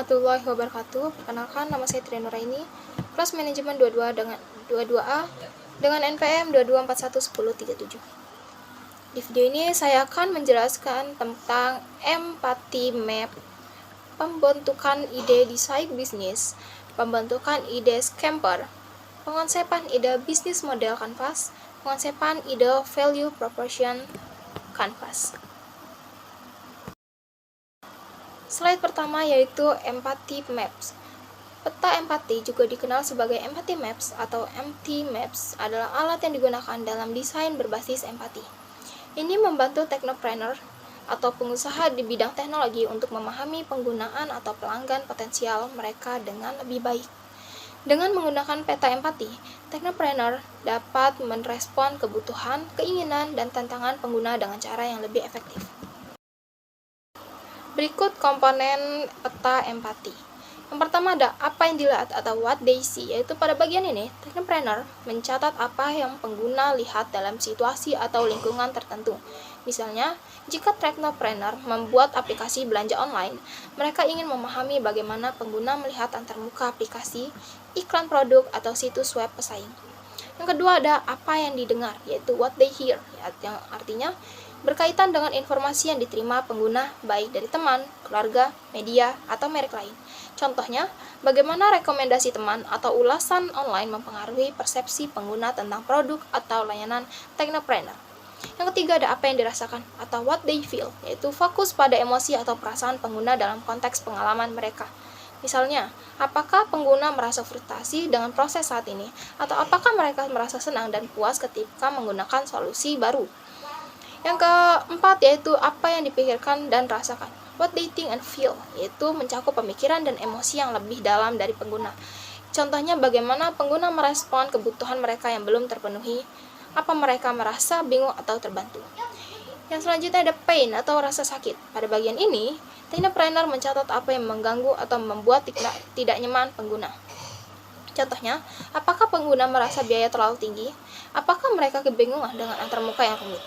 warahmatullahi wabarakatuh. Perkenalkan, nama saya Tri Nuraini, kelas manajemen 22A dengan NPM 22411037. Di video ini saya akan menjelaskan tentang empathy map, pembentukan ide desain bisnis, pembentukan ide scamper, pengonsepan ide bisnis model kanvas, pengonsepan ide value proposition kanvas. Slide pertama yaitu empathy maps. Peta empati juga dikenal sebagai empathy maps atau empty maps adalah alat yang digunakan dalam desain berbasis empati. Ini membantu technopreneur atau pengusaha di bidang teknologi untuk memahami penggunaan atau pelanggan potensial mereka dengan lebih baik. Dengan menggunakan peta empati, technopreneur dapat merespon kebutuhan, keinginan, dan tantangan pengguna dengan cara yang lebih efektif. Berikut komponen peta empati. Yang pertama ada apa yang dilihat atau what they see, yaitu pada bagian ini, technopreneur mencatat apa yang pengguna lihat dalam situasi atau lingkungan tertentu. Misalnya, jika technopreneur membuat aplikasi belanja online, mereka ingin memahami bagaimana pengguna melihat antarmuka aplikasi, iklan produk, atau situs web pesaing. Yang kedua ada apa yang didengar, yaitu what they hear, yang artinya berkaitan dengan informasi yang diterima pengguna baik dari teman, keluarga, media, atau merek lain. Contohnya, bagaimana rekomendasi teman atau ulasan online mempengaruhi persepsi pengguna tentang produk atau layanan technopreneur. Yang ketiga ada apa yang dirasakan atau what they feel, yaitu fokus pada emosi atau perasaan pengguna dalam konteks pengalaman mereka. Misalnya, apakah pengguna merasa frustasi dengan proses saat ini, atau apakah mereka merasa senang dan puas ketika menggunakan solusi baru. Yang keempat yaitu apa yang dipikirkan dan rasakan, what they think and feel, yaitu mencakup pemikiran dan emosi yang lebih dalam dari pengguna. Contohnya bagaimana pengguna merespon kebutuhan mereka yang belum terpenuhi, apa mereka merasa bingung atau terbantu. Yang selanjutnya ada pain atau rasa sakit. Pada bagian ini, technopreneur mencatat apa yang mengganggu atau membuat tidak nyaman pengguna. Contohnya, apakah pengguna merasa biaya terlalu tinggi? Apakah mereka kebingungan dengan antarmuka yang rumit?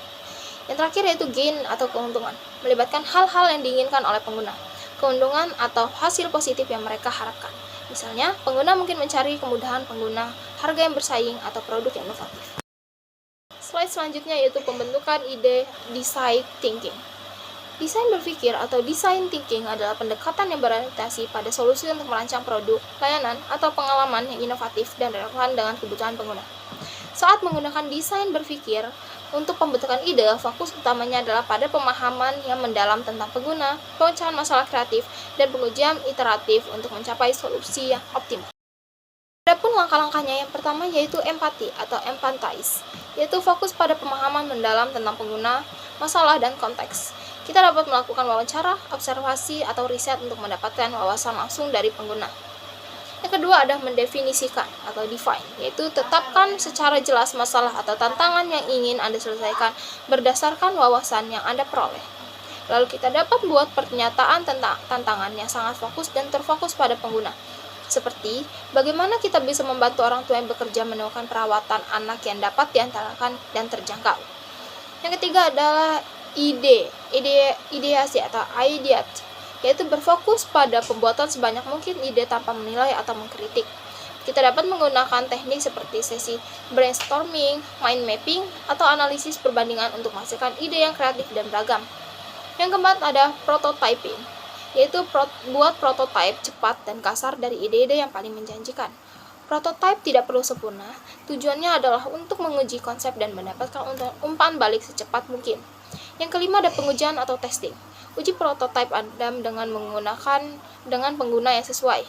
Yang terakhir yaitu gain atau keuntungan, melibatkan hal-hal yang diinginkan oleh pengguna, keuntungan atau hasil positif yang mereka harapkan. Misalnya, pengguna mungkin mencari kemudahan pengguna, harga yang bersaing, atau produk yang inovatif. Slide selanjutnya yaitu pembentukan ide design thinking. Desain berpikir atau design thinking adalah pendekatan yang berorientasi pada solusi untuk merancang produk, layanan, atau pengalaman yang inovatif dan relevan dengan kebutuhan pengguna. Saat menggunakan desain berpikir, untuk pembentukan ide, fokus utamanya adalah pada pemahaman yang mendalam tentang pengguna, pemecahan masalah kreatif, dan pengujian iteratif untuk mencapai solusi yang optimal. Adapun langkah-langkahnya, yang pertama yaitu empati atau empathize, yaitu fokus pada pemahaman mendalam tentang pengguna, masalah, dan konteks. Kita dapat melakukan wawancara, observasi, atau riset untuk mendapatkan wawasan langsung dari pengguna. Yang kedua ada mendefinisikan atau define, yaitu tetapkan secara jelas masalah atau tantangan yang ingin Anda selesaikan berdasarkan wawasan yang Anda peroleh. Lalu kita dapat buat pernyataan tentang tantangan yang sangat fokus dan terfokus pada pengguna. Seperti, bagaimana kita bisa membantu orang tua yang bekerja menemukan perawatan anak yang dapat diantarkan dan terjangkau. Yang ketiga adalah ideasi atau ideate, yaitu berfokus pada pembuatan sebanyak mungkin ide tanpa menilai atau mengkritik. Kita dapat menggunakan teknik seperti sesi brainstorming, mind mapping, atau analisis perbandingan untuk menghasilkan ide yang kreatif dan beragam. Yang keempat ada prototyping, yaitu buat prototipe cepat dan kasar dari ide-ide yang paling menjanjikan. Prototipe tidak perlu sempurna, tujuannya adalah untuk menguji konsep dan mendapatkan umpan balik secepat mungkin. Yang kelima ada pengujian atau testing. Uji prototipe Anda dengan pengguna yang sesuai.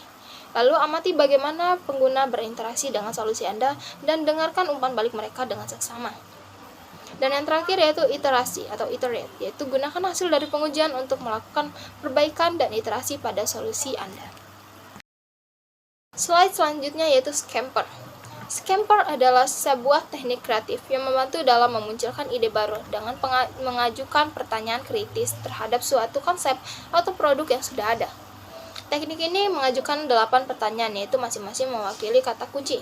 Lalu amati bagaimana pengguna berinteraksi dengan solusi Anda dan dengarkan umpan balik mereka dengan seksama. Dan yang terakhir yaitu iterasi atau iterate, yaitu gunakan hasil dari pengujian untuk melakukan perbaikan dan iterasi pada solusi Anda. Slide selanjutnya yaitu scamper. Scamper adalah sebuah teknik kreatif yang membantu dalam memunculkan ide baru dengan mengajukan pertanyaan kritis terhadap suatu konsep atau produk yang sudah ada. Teknik ini mengajukan 8 pertanyaan, yaitu masing-masing mewakili kata kunci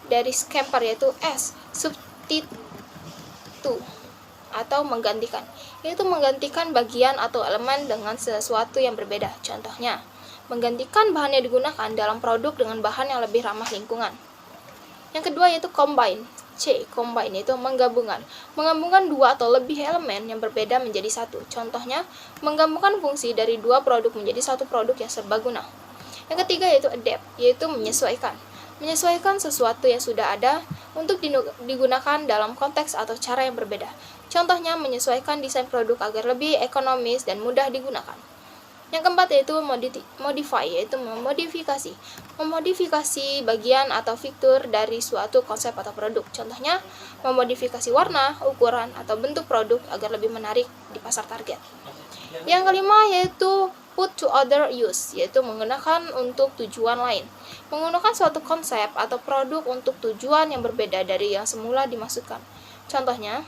dari scamper, yaitu S, substitute atau menggantikan, yaitu menggantikan bagian atau elemen dengan sesuatu yang berbeda. Contohnya, menggantikan bahan yang digunakan dalam produk dengan bahan yang lebih ramah lingkungan. Yang kedua yaitu combine. Combine yaitu menggabungkan dua atau lebih elemen yang berbeda menjadi satu. Contohnya, menggabungkan fungsi dari dua produk menjadi satu produk yang serbaguna. Yang ketiga yaitu adapt, yaitu menyesuaikan sesuatu yang sudah ada untuk digunakan dalam konteks atau cara yang berbeda. Contohnya, menyesuaikan desain produk agar lebih ekonomis dan mudah digunakan. Yang keempat yaitu modify, yaitu memodifikasi bagian atau fitur dari suatu konsep atau produk. Contohnya, memodifikasi warna, ukuran, atau bentuk produk agar lebih menarik di pasar target. Yang kelima yaitu put to other use, yaitu menggunakan untuk tujuan lain. Menggunakan suatu konsep atau produk untuk tujuan yang berbeda dari yang semula dimaksudkan. Contohnya,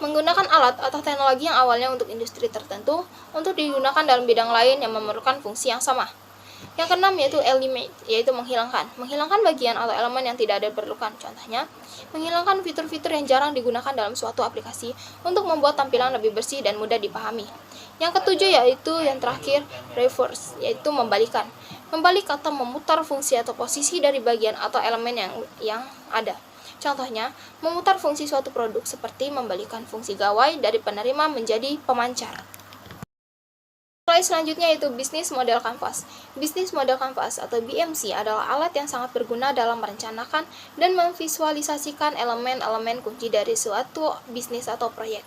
menggunakan alat atau teknologi yang awalnya untuk industri tertentu untuk digunakan dalam bidang lain yang memerlukan fungsi yang sama. Yang keenam yaitu eliminate, yaitu menghilangkan bagian atau elemen yang tidak diperlukan. Contohnya, menghilangkan fitur-fitur yang jarang digunakan dalam suatu aplikasi untuk membuat tampilan lebih bersih dan mudah dipahami. Yang ketujuh yaitu yang terakhir, reverse, yaitu membalik atau memutar fungsi atau posisi dari bagian atau elemen yang ada. Contohnya, memutar fungsi suatu produk seperti membalikkan fungsi gawai dari penerima menjadi pemancar. Slide selanjutnya yaitu Business Model Canvas. Business Model Canvas atau BMC adalah alat yang sangat berguna dalam merencanakan dan memvisualisasikan elemen-elemen kunci dari suatu bisnis atau proyek.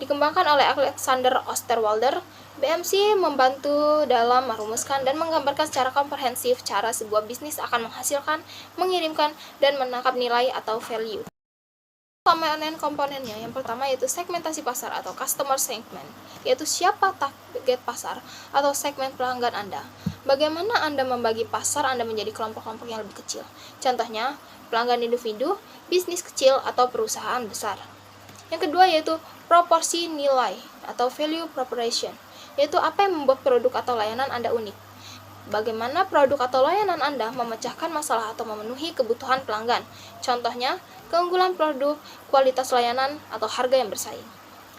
Dikembangkan oleh Alexander Osterwalder, BMC membantu dalam merumuskan dan menggambarkan secara komprehensif cara sebuah bisnis akan menghasilkan, mengirimkan, dan menangkap nilai atau value. Komponennya yang pertama yaitu segmentasi pasar atau customer segment, yaitu siapa target pasar atau segmen pelanggan Anda. Bagaimana Anda membagi pasar Anda menjadi kelompok-kelompok yang lebih kecil. Contohnya, pelanggan individu, bisnis kecil, atau perusahaan besar. Yang kedua yaitu proporsi nilai atau value proposition, yaitu apa yang membuat produk atau layanan Anda unik. Bagaimana produk atau layanan Anda memecahkan masalah atau memenuhi kebutuhan pelanggan. Contohnya, keunggulan produk, kualitas layanan, atau harga yang bersaing.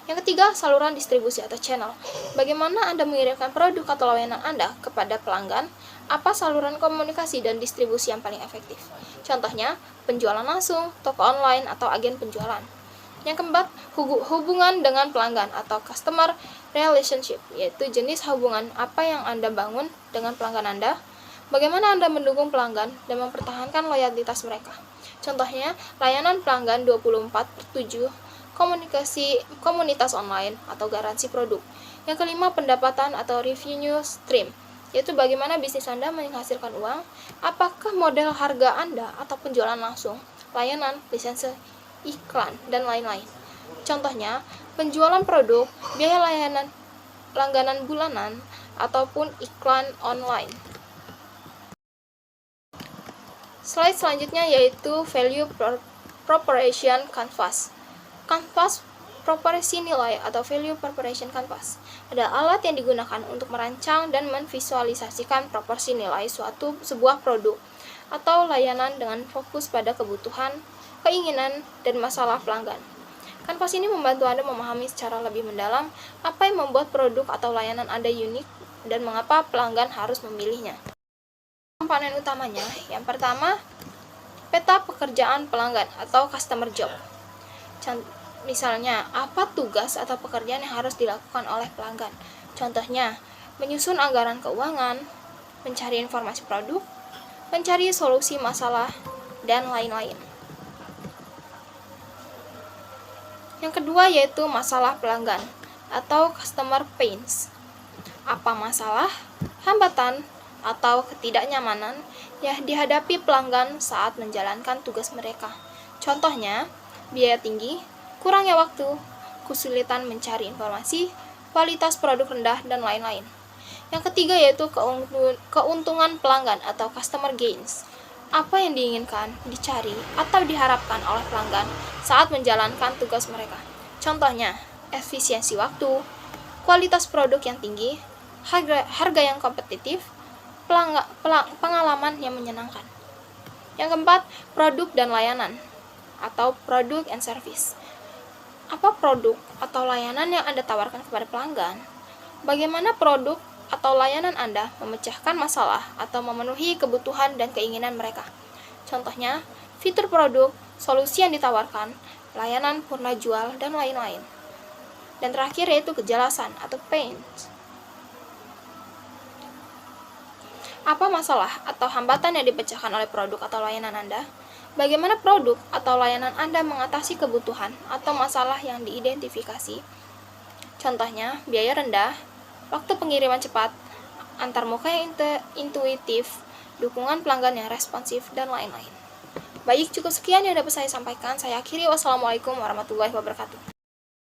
Yang ketiga, saluran distribusi atau channel. Bagaimana Anda mengirimkan produk atau layanan Anda kepada pelanggan? Apa saluran komunikasi dan distribusi yang paling efektif? Contohnya, penjualan langsung, toko online, atau agen penjualan. Yang keempat, hubungan dengan pelanggan atau customer relationship, yaitu jenis hubungan apa yang Anda bangun dengan pelanggan Anda, bagaimana Anda mendukung pelanggan dan mempertahankan loyalitas mereka. Contohnya, layanan pelanggan 24/7, komunitas online, atau garansi produk. Yang kelima, pendapatan atau revenue stream, yaitu bagaimana bisnis Anda menghasilkan uang, apakah model harga Anda atau penjualan langsung, layanan, lisensi, iklan, dan lain-lain. Contohnya, penjualan produk, biaya langganan bulanan, ataupun iklan online. Slide selanjutnya yaitu Value Proposition Canvas. Canvas proporsi nilai atau Value Proposition Canvas adalah alat yang digunakan untuk merancang dan memvisualisasikan proporsi nilai sebuah produk atau layanan dengan fokus pada kebutuhan, keinginan, dan masalah pelanggan. Kanvas ini membantu Anda memahami secara lebih mendalam apa yang membuat produk atau layanan Anda unik dan mengapa pelanggan harus memilihnya. Komponen utamanya, yang pertama, peta pekerjaan pelanggan atau customer job. Misalnya, apa tugas atau pekerjaan yang harus dilakukan oleh pelanggan? Contohnya, menyusun anggaran keuangan, mencari informasi produk, mencari solusi masalah, dan lain-lain. Yang kedua yaitu masalah pelanggan atau customer pains. Apa masalah, hambatan, atau ketidaknyamanan yang dihadapi pelanggan saat menjalankan tugas mereka. Contohnya, biaya tinggi, kurangnya waktu, kesulitan mencari informasi, kualitas produk rendah, dan lain-lain. Yang ketiga yaitu keuntungan pelanggan atau customer gains. Apa yang diinginkan, dicari, atau diharapkan oleh pelanggan saat menjalankan tugas mereka. Contohnya, efisiensi waktu, kualitas produk yang tinggi, harga yang kompetitif, pengalaman yang menyenangkan. Yang keempat, produk dan layanan atau product and service. Apa produk atau layanan yang Anda tawarkan kepada pelanggan? Bagaimana produk atau layanan Anda memecahkan masalah atau memenuhi kebutuhan dan keinginan mereka. Contohnya, fitur produk, solusi yang ditawarkan, layanan purna jual, dan lain-lain. Dan terakhir yaitu kejelasan atau pains. Apa masalah atau hambatan yang dipecahkan oleh produk atau layanan Anda? Bagaimana produk atau layanan Anda mengatasi kebutuhan atau masalah yang diidentifikasi? Contohnya, biaya rendah, waktu pengiriman cepat, antarmuka yang intuitif, dukungan pelanggan yang responsif, dan lain-lain. Baik, cukup sekian yang dapat saya sampaikan. Saya akhiri. Wassalamualaikum warahmatullahi wabarakatuh.